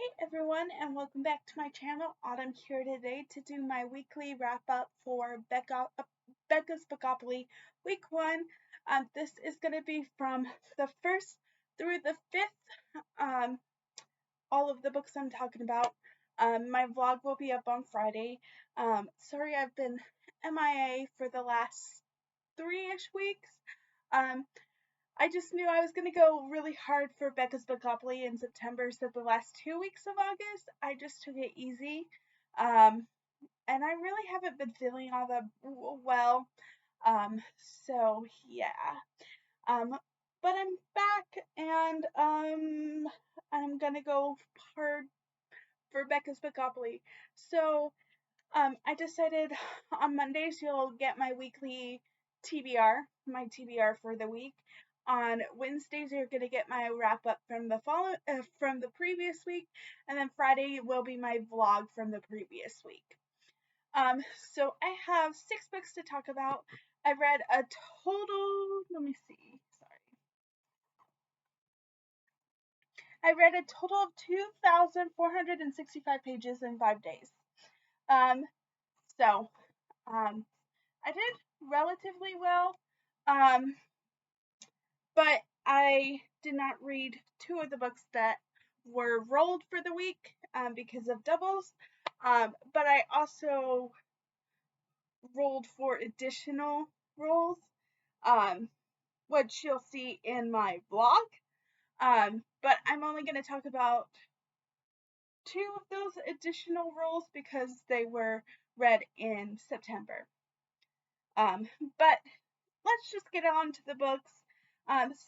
Hi everyone, and welcome back to my channel. Autumn here today to do my weekly wrap up for Becca's Bookopoly Week 1. This is going to be from the 1st through the 5th, all of the books I'm talking about. My vlog will be up on Friday. Sorry I've been MIA for the last 3-ish weeks. I just knew I was going to go really hard for Becca's Bookopoly in September, so the last 2 weeks of August, I just took it easy. And I really haven't been feeling all that well. So yeah. But I'm back, and I'm gonna go hard for Becca's Bookopoly. So I decided on Mondays you'll get my weekly TBR, my TBR for the week. On Wednesdays you're gonna get my wrap up from the previous week, and then Friday will be my vlog from the previous week. So I have 6 books to talk about. I read a total. Let me see. Sorry. I read a total of 2,465 pages in 5 days. So I did relatively well, but I did not read 2 of the books that were rolled for the week because of doubles, but I also rolled 4 additional rolls, which you'll see in my vlog, but I'm only going to talk about 2 of those additional rolls because they were read in September. But let's just get on to the books.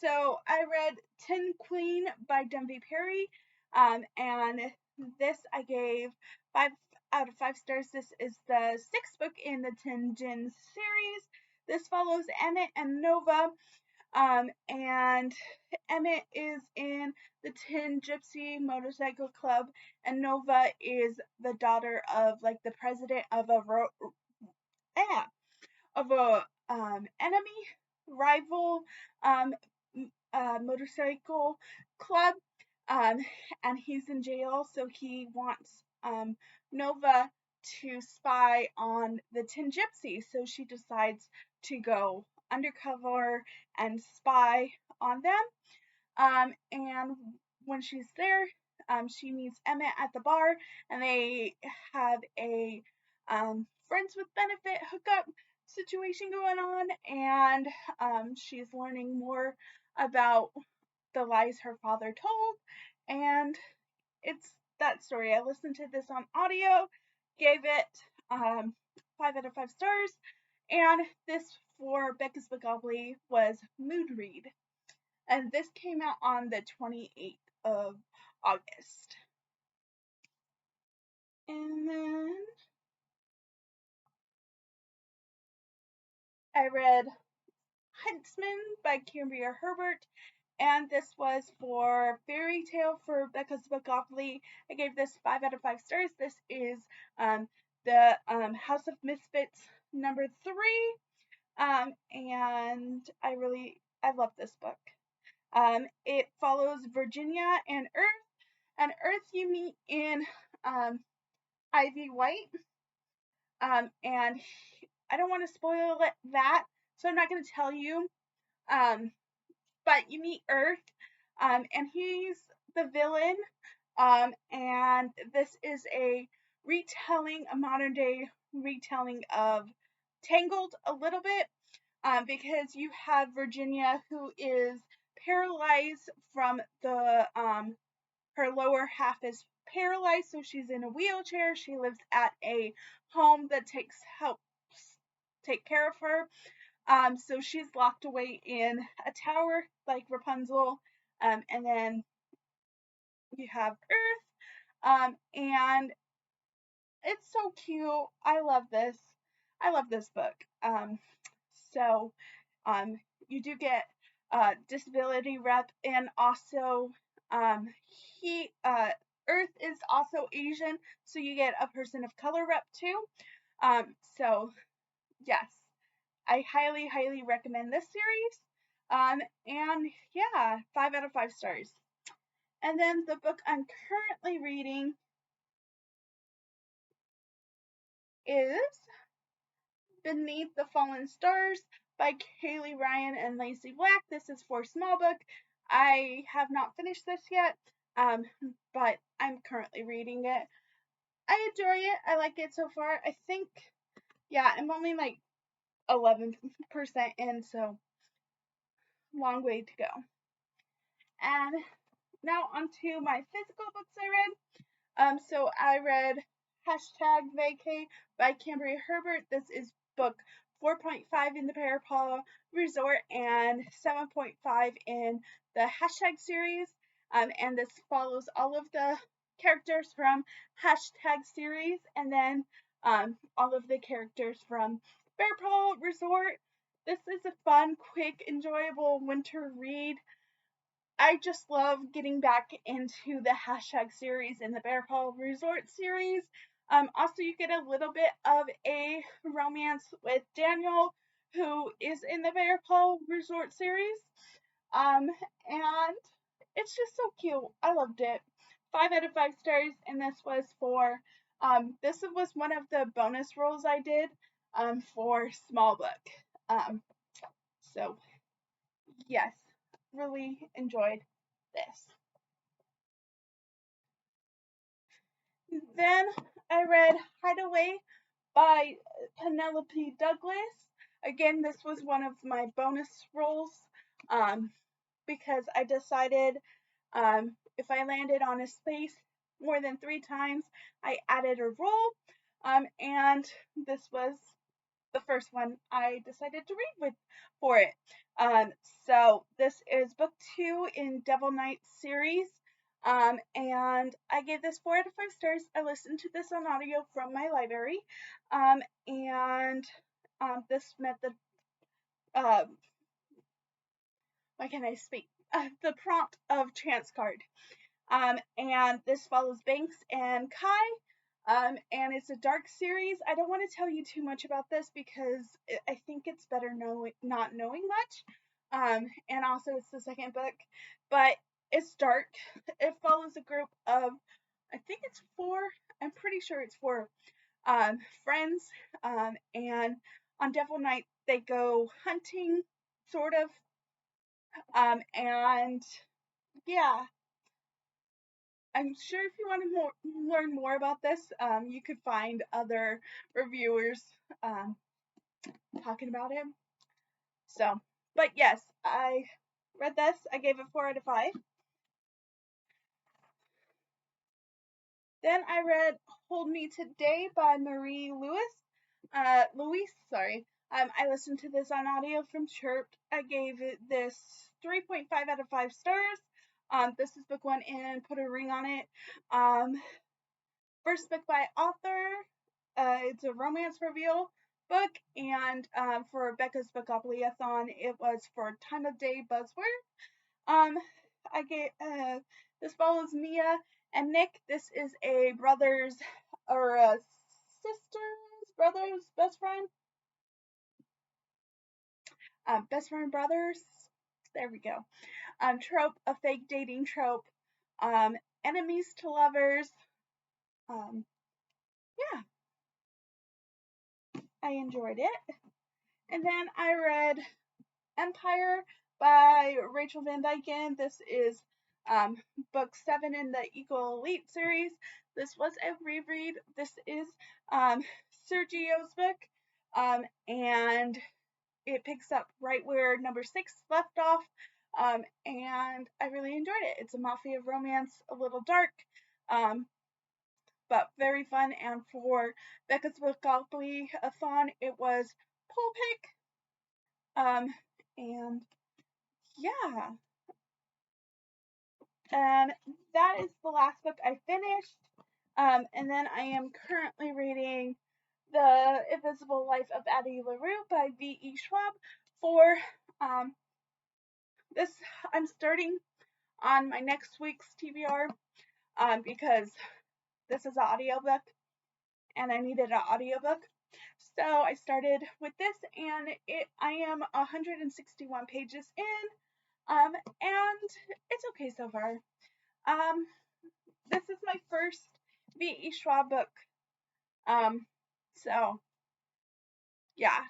So I read Tin Queen by Denvey Perry, and this I gave 5 out of 5 stars. This is the 6th book in the Tin Djinn series. This follows Emmett and Nova, and Emmett is in the Tin Gypsy Motorcycle Club, and Nova is the daughter of like the president of a enemy rival motorcycle club, and he's in jail, so he wants Nova to spy on the Tin Gypsy, so she decides to go undercover and spy on them, and when she's there, she meets Emmett at the bar, and they have a friends with benefit hookup situation going on, and she's learning more about the lies her father told, and it's that story. I listened to this on audio, gave it 5 out of 5 stars, and this for Becca's Bookopoly was Mood Read, and this came out on the 28th of August. And then I read Huntsman by Cambria Hebert, and this was for Fairy Tale for Becca's Bookopoly. I gave this 5 out of 5 stars. This is the House of Misfits number 3, and I love this book. It follows Virginia and Earth, and Earth you meet in Ivy White, and I don't want to spoil that, so I'm not going to tell you. But you meet Earth, and he's the villain, and this is a modern day retelling of Tangled a little bit, because you have Virginia, who is paralyzed from the her lower half is paralyzed, so she's in a wheelchair. She lives at a home that helps take care of her. So she's locked away in a tower like Rapunzel, and then you have Earth, and it's so cute. I love this. I love this book. So you do get disability rep, and also Earth is also Asian, so you get a person of color rep too. So yes, I highly, highly recommend this series. And yeah, 5 out of 5 stars. And then the book I'm currently reading is Beneath the Fallen Stars by Kaylee Ryan and Lacey Black. This is for small book. I have not finished this yet, but I'm currently reading it. I enjoy it. I like it so far. I think, yeah, I'm only like 11% in, so long way to go. And now onto my physical books I read. So I read #Vacay by Cambria Hebert. This is book 4.5 in the Parapol Resort and 7.5 in the #series. And this follows all of the characters from #series and then all of the characters from Parapol Resort. This is a fun, quick, enjoyable winter read. I just love getting back into the #series and the Bear Paw Resort series. Also, you get a little bit of a romance with Daniel, who is in the Bear Paw Resort series. And it's just so cute. I loved it. 5 out of 5 stars, and this was for, this was one of the bonus rolls I did, for small book. So, yes, really enjoyed this. Then I read Hideaway by Penelope Douglas. Again, this was one of my bonus rolls, because I decided, if I landed on a space more than 3 times, I added a roll, and this was the first one I decided to read for it. So this is book 2 in Devil Knight series. And I gave this 4 out of 5 stars. I listened to this on audio from my library. And this met the, why can't I speak? The prompt of Chance Card. And this follows Banks and Kai. And it's a dark series. I don't want to tell you too much about this because I think it's better not knowing much. And also it's the second book, but it's dark. It follows a group of, I think it's 4, I'm pretty sure it's 4, friends. And on Devil Night they go hunting, sort of. And yeah, I'm sure if you want to learn more about this, you could find other reviewers talking about it. So, but yes, I read this. I gave it 4 out of 5. Then I read Hold Me Today by Marie Louise, sorry. I listened to this on audio from Chirped. I gave it this 3.5 out of 5 stars. This is book 1 and put a ring on it. First book by author. It's a romance reveal book, and for Becca's Bookopoly-a-thon, it was for Time of Day buzzword. I get this follows Mia and Nick. This is a brother's or a sister's brother's best friend. Best friend brothers. There we go. Trope, a fake dating trope. Enemies to lovers. Yeah, I enjoyed it. And then I read Empire by Rachel Van Dyken. This is book 7 in the Eagle Elite series. This was a reread. This is Sergio's book, and it picks up right where number 6 left off, and I really enjoyed it. It's a mafia romance, a little dark, but very fun, and for Becca's Bookopoly-a-thon, it was pull pick, and yeah, and that is the last book I finished. And then I am currently reading The Invisible Life of Addie LaRue by V.E. Schwab. For this, I'm starting on my next week's TBR, because this is an audiobook and I needed an audiobook. So I started with this, and I am 161 pages in, and it's okay so far. This is my first V.E. Schwab book. So yeah.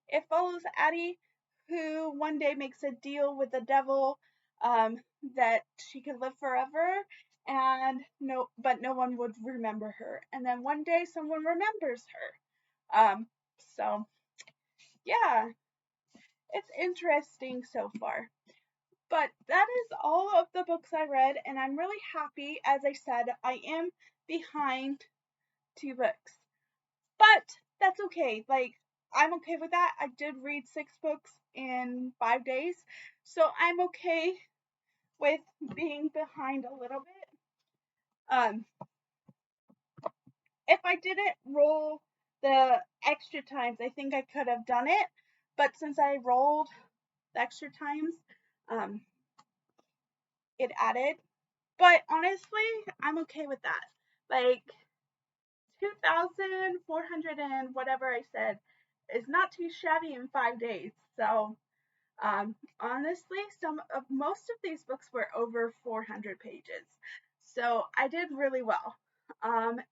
It follows Addie, who one day makes a deal with the devil, that she could live forever, and but no one would remember her. And then one day someone remembers her. So yeah, it's interesting so far. But that is all of the books I read, and I'm really happy. As I said, I am behind 2 books. But that's okay. Like, I'm okay with that. I did read 6 books in 5 days. So I'm okay with being behind a little bit. If I didn't roll the extra times, I think I could have done it. But since I rolled the extra times, it added. But honestly, I'm okay with that. Like, 2,400 and whatever I said is not too shabby in 5 days. So, honestly, most of these books were over 400 pages. So I did really well. And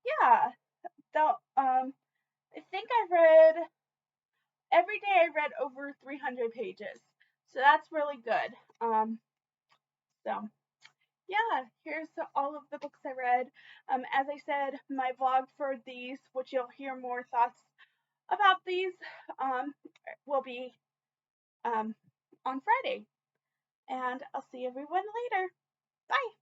yeah, I think I read every day. I read over 300 pages. So that's really good. So yeah, here's all of the books I read. As I said, my vlog for these, which you'll hear more thoughts about these, will be on Friday. And I'll see everyone later. Bye.